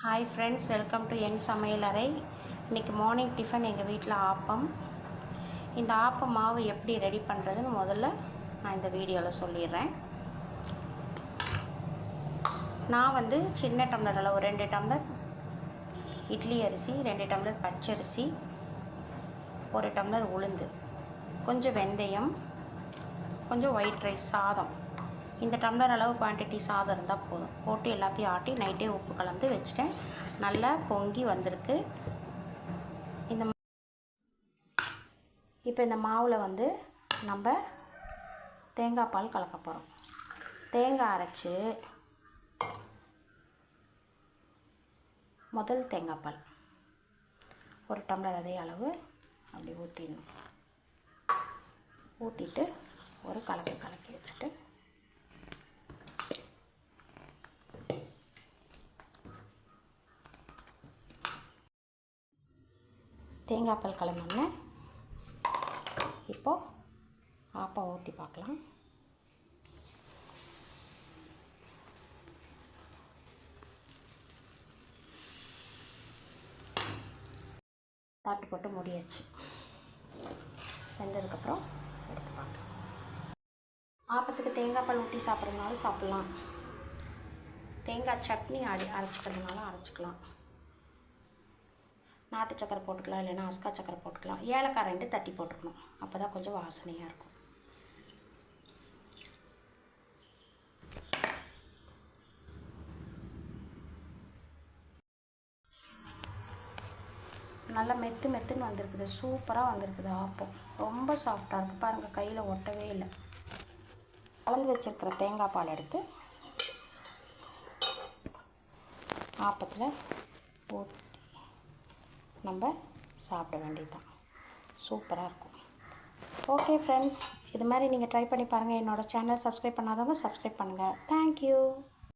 Hi friends, welcome to என் சமையலறை. இன்றைக்கி morning tiffin எங்கள் வீட்டில் ஆப்பம். இந்த ஆப்பம் மாவு எப்படி ரெடி பண்ணுறதுன்னு முதல்ல நான் இந்த வீடியோவில் சொல்லிடுறேன். நான் சின்ன டம்ளர் அளவு 2 டம்ளர் இட்லி அரிசி, 2 டம்ளர் பச்சரிசி, 1 டம்ளர் உளுந்து, கொஞ்சம் வெந்தயம், கொஞ்சம் ஒயிட் ரைஸ் சாதம், இந்த டம்ளர் அளவு குவான்டிட்டி சாதம் இருந்தால் போதும். போட்டு எல்லாத்தையும் ஆட்டி நைட்டே உப்பு கலந்து வச்சுட்டேன். நல்லா பொங்கி வந்திருக்கு. இப்போ இந்த மாவில் நம்ம தேங்காய் பால் கலக்க போகிறோம். தேங்காய் அரைச்சி முதல் தேங்காய் பால் 1 டம்ளர் அதே அளவு அப்படி ஊற்றிடணும். ஊற்றிட்டு ஒரு கலக்கி வச்சுட்டு தேங்காய் பால் கலந்தோடனே இப்போது ஆப்பம் ஊற்றி பார்க்கலாம். தாட்டு போட்டு முடியாச்சு. வெந்ததுக்கப்புறம் எடுத்து பார்க்கலாம். ஆப்பத்துக்கு தேங்காய் பால் ஊற்றி சாப்பிட்றதுனாலும் சாப்பிட்லாம், தேங்காய் சட்னி அரைச்சிக்கிறதுனாலும் அரைச்சிக்கலாம். நாட்டு சக்கரை போட்டுக்கலாம், இல்லைன்னா அஸ்கா சக்கரை போட்டுக்கலாம். ஏலக்காய் 2 தட்டி போட்டுக்கணும், அப்போ தான் கொஞ்சம் வாசனையாக இருக்கும். நல்லா மெத்துன்னு வந்திருக்குது, சூப்பராக வந்திருக்குது ஆப்பம். ரொம்ப சாஃப்டாக இருக்குது பாருங்கள், கையில் ஒட்டவே இல்லை. கலந்து வச்சுருக்கிற தேங்காய் பால் எடுத்து ஆப்பத்தில் ஊற்றி நம்ம சாப்பிட வேண்டியதுதான். சூப்பராக இருக்கும். ஓகே ஃப்ரெண்ட்ஸ், இது மாதிரி நீங்கள் ட்ரை பண்ணி பாருங்கள். என்னோடய சேனல் சப்ஸ்கிரைப் பண்ணாதவங்க சப்ஸ்கிரைப் பண்ணுங்கள். தேங்க்யூ.